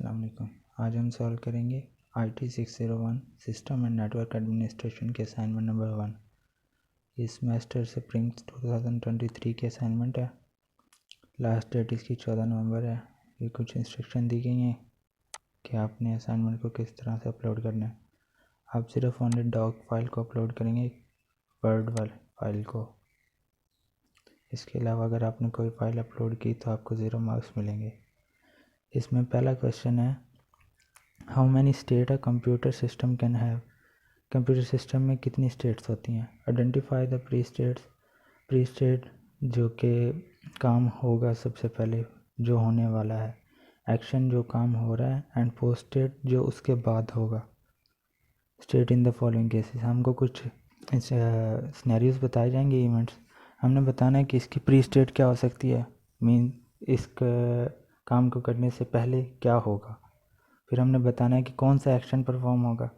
अस्सलाम वालेकुम। आज हम सॉल्व करेंगे IT 601 system and network administration के असाइनमेंट नंबर 1। ये सेमेस्टर स्प्रिंग 2023 की असाइनमेंट है। लास्ट डेट इसकी 14 नवंबर है। ये कुछ इंस्ट्रक्शन दी गई हैं कि आपने असाइनमेंट को किस तरह से अपलोड करना है। आप सिर्फ ओनली डॉक फाइल को अपलोड करेंगे, वर्ड वाली फाइल को। इसके अलावा अगर आपने कोई फ़ाइल अपलोड की तो आपको 0 मार्क्स मिलेंगे। इसमें पहला क्वेश्चन है, how many state a computer system can have. Computer system में कितनी स्टेट्स होती हैं। Identify the pre states. Pre state जो कि काम होगा सबसे पहले, जो होने वाला है, एक्शन जो काम हो रहा है, एंड पोस्ट स्टेट जो उसके बाद होगा। State in the following cases. हमको कुछ सिनेरियोज बताए जाएंगे, इवेंट्स। हमने बताना है कि इसकी प्री स्टेट क्या हो सकती है, मीन इस काम को करने से पहले क्या होगा। फिर हमने बताना है कि कौन सा एक्शन परफॉर्म होगा।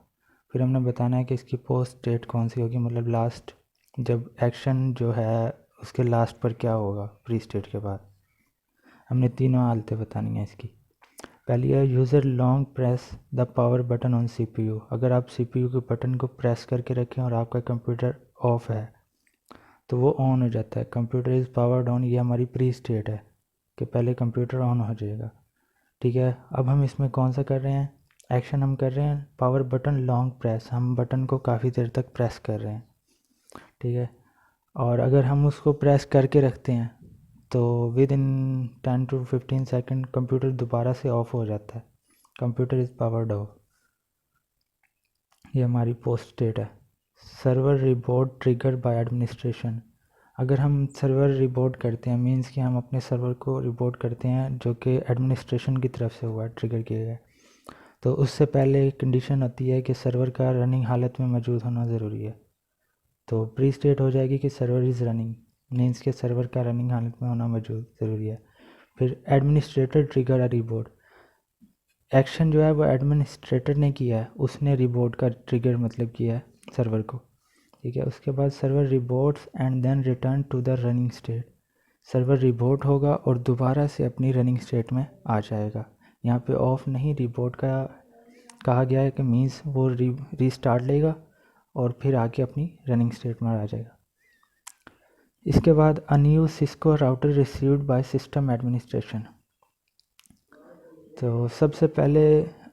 फिर हमने बताना है कि इसकी पोस्ट स्टेट कौन सी होगी, मतलब लास्ट, जब एक्शन जो है उसके लास्ट पर क्या होगा प्री स्टेट के बाद। हमने तीनों हालतें बतानी है इसकी। पहली है, user long press the power button on CPU। अगर आप CPU के बटन को प्रेस करके रखें और आपका कंप्यूटर ऑफ है तो वो ऑन हो जाता है। कंप्यूटर इज़ पावर्ड ऑन, ये हमारी प्री स्टेट है कि पहले कंप्यूटर ऑन हो जाएगा। ठीक है, अब हम इसमें कौन सा कर रहे हैं, एक्शन हम कर रहे हैं पावर बटन लॉन्ग प्रेस। हम बटन को काफ़ी देर तक प्रेस कर रहे हैं, ठीक है। और अगर हम उसको प्रेस करके रखते हैं तो with in 10 to 15 second computer दोबारा से ऑफ हो जाता है। Computer is powered of. ये हमारी पोस्ट स्टेट है। Server रिबोट trigger by administration. अगर हम सर्वर रिबोट करते हैं, मींस कि हम अपने सर्वर को रिबोट करते हैं जो कि एडमिनिस्ट्रेशन की तरफ से हुआ, ट्रिगर किया गया, तो उससे पहले एक कंडीशन होती है कि सर्वर का रनिंग हालत में मौजूद होना ज़रूरी है। तो प्री स्टेट हो जाएगी कि सर्वर इज़ रनिंग, मीन्स के सर्वर का रनिंग हालत में होना मौजूद ज़रूरी है। फिर एडमिनिस्ट्रेटर ट्रिगर अ रिबोट। एक्शन जो है वो एडमिनिस्ट्रेटर ने किया है, उसने रिबोट का ट्रिगर मतलब किया है सर्वर को, ठीक है। उसके बाद server reboots and then return to the running state. Server reboot होगा और दोबारा से अपनी रनिंग स्टेट में आ जाएगा। यहाँ पे ऑफ नहीं, रिबोट का कहा गया है कि मीन्स वो रीस्टार्ट लेगा और फिर आके अपनी रनिंग स्टेट में आ जाएगा। इसके बाद a new Cisco router received by system administration. तो सबसे पहले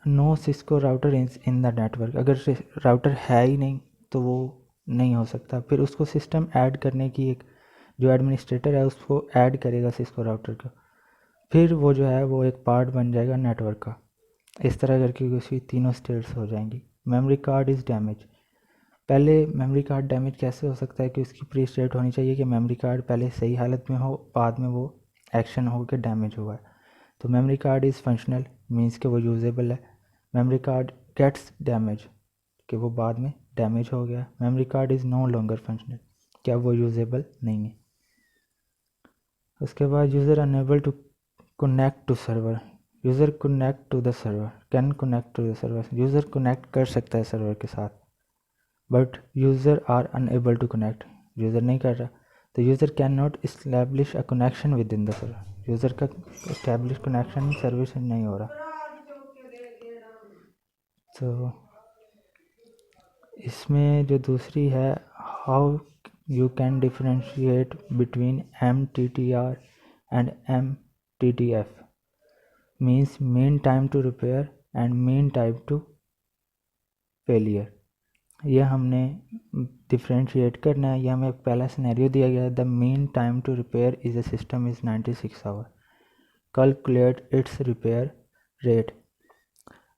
no Cisco router in the network. अगर राउटर है ही नहीं तो वो नहीं हो सकता। फिर उसको सिस्टम ऐड करने की, एक जो एडमिनिस्ट्रेटर है उसको ऐड करेगा सिस्को राउटर का, फिर वो जो है वो एक पार्ट बन जाएगा नेटवर्क का। इस तरह करके उसकी तीनों स्टेट्स हो जाएंगी। Memory card is damage. पहले मेमोरी कार्ड डैमेज कैसे हो सकता है कि उसकी प्री स्टेट होनी चाहिए कि मेमोरी कार्ड पहले सही हालत में हो, बाद में वो एक्शन हो के डैमेज हुआ है। तो memory card is functional, means कि वो यूजेबल है। मेमोरी कार्ड गेट्स डैमेज, कि वो बाद में डैमेज हो गया। Memory card is no longer functional, क्या वो यूजेबल नहीं है। उसके बाद user unable to connect to server. User connect to the server, can connect to the server. User कनेक्ट कर सकता है सर्वर के साथ, but user are unable to connect, user नहीं कर रहा। तो user can not establish a connection with in the server. User का इस्टेब्लिश कनेक्शन सर्वर से नहीं हो रहा। तो इसमें जो दूसरी है, how you can differentiate between MTTR and MTTF, means mean time to repair and mean time to failure. ये हमने डिफ्रेंशिएट करना है। ये हमें पहला सिनेरियो दिया गया है, the mean time to repair is a system is 96 hour, calculate its repair rate.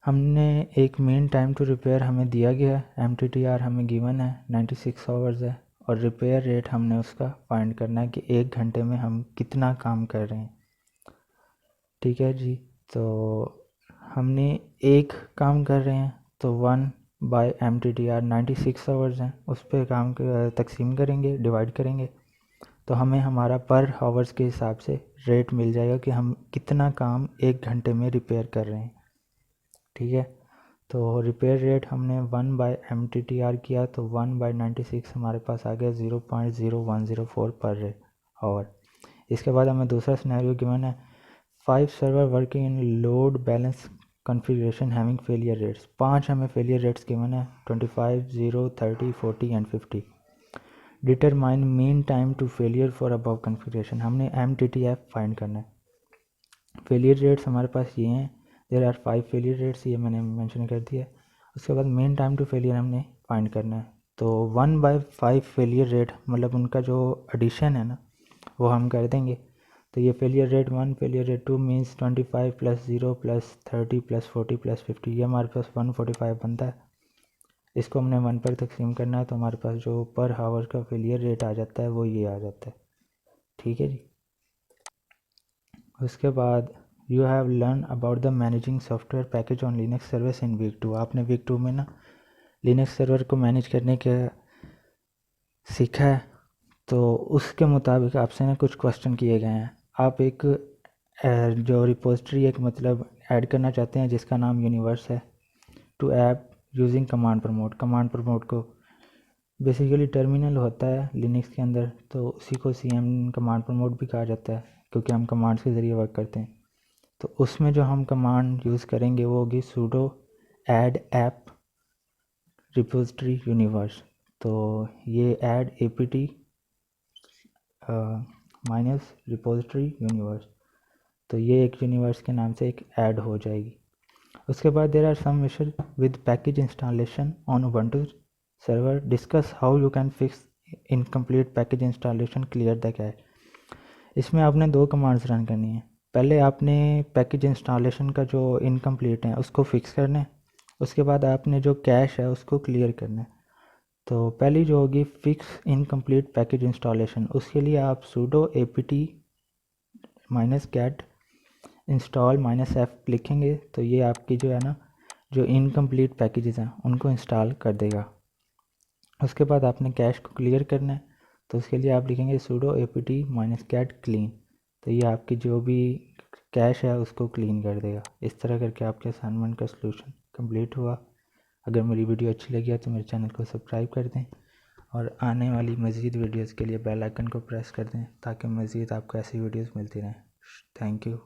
हमने एक मीन टाइम टू रिपेयर हमें दिया गया है, MTTR हमें गिवन है 96 आवर्स है, और रिपेयर रेट हमने उसका फाइंड करना है कि 1 घंटे में हम कितना काम कर रहे हैं, ठीक है जी। तो हमने एक काम कर रहे हैं तो 1/MTTR 96 आवर्स हैं, उस पर काम तकसीम करेंगे, डिवाइड करेंगे, तो हमें हमारा पर आवर्स के हिसाब से रेट मिल जाएगा कि हम कितना काम 1 घंटे में रिपेयर कर रहे हैं, ठीक है। तो रिपेयर रेट हमने 1/MTTR किया तो 1/96 हमारे पास आ गया 0.0104 पर आवर। इसके बाद हमें दूसरा सिनेरियो गिवन है, 5 server working in load balance configuration having failure rates, 5 हमें फेलियर रेट्स गिवन है 25, 0, 30, 40 and 50। Determine mean time to failure for above configuration, हमने MTTF फाइंड करना है। फेलियर रेट्स हमारे पास ये हैं, देयर आर 5 फेलियर रेट्स, ये मैंने मेंशन कर दिया है। उसके बाद मीन टाइम टू फेलियर हमने फाइंड करना है। तो 1/5 फेलियर रेट मतलब उनका जो एडिशन है ना वो हम कर देंगे। तो ये failure rate 1 failure rate 2 means 25 + 0 + 30 + 40 + 50, ये हमारे पास 145 बनता है। इसको हमने 1 पर तकसीम करना है तो हमारे पास जो पर हावर का फेलियर रेट आ जाता है वो ये आ जाता है। ठीक है जी। उसके बाद you have learn about the managing software package on Linux service in week 2। आपने वीक 2 में ना लिनक्स सर्वर को मैनेज करने के सीखा है। तो उसके मुताबिक आपसे ना कुछ क्वेश्चन किए गए हैं। आप एक जो रिपोजिटरी एक मतलब ऐड करना चाहते हैं जिसका नाम यूनिवर्स है, to app using command prompt. Command prompt को बेसिकली टर्मिनल होता है लिनक्स के अंदर, तो उसी को CM कमांड प्रमोट भी कहा जाता है क्योंकि हम कमांड्स के ज़रिए वर्क करते हैं। तो उसमें जो हम कमांड यूज़ करेंगे वो होगी sudo add app repository universe। तो ये add apt minus repository universe, तो ये एक यूनिवर्स के नाम से एक ऐड हो जाएगी। उसके बाद there are some issue with package installation on Ubuntu server, discuss how you can fix incomplete package installation, clear the cache. इसमें आपने 2 कमांड्स रन करनी है। पहले आपने पैकेज इंस्टॉलेशन का जो इनकम्प्लीट है उसको फिक्स करना है, उसके बाद आपने जो कैश है उसको क्लियर करना है। तो पहली जो होगी फिक्स इनकम्प्लीट पैकेज इंस्टॉलेशन, उसके लिए आप sudo apt -get install -f लिखेंगे तो ये आपकी जो है ना जो इनकम्प्लीट पैकेजेस हैं उनको इंस्टॉल कर देगा। उसके बाद आपने कैश को क्लियर करना है तो उसके लिए आप लिखेंगे sudo apt -get clean, तो ये आपकी जो भी कैश है उसको क्लीन कर देगा। इस तरह करके आपके असाइनमेंट का सलूशन कंप्लीट हुआ। अगर मेरी वीडियो अच्छी लगी है तो मेरे चैनल को सब्सक्राइब कर दें और आने वाली मज़ीद वीडियोज़ के लिए बेल आइकन को प्रेस कर दें ताकि मज़ीद आपको ऐसी वीडियोज़ मिलती रहें। Thank you.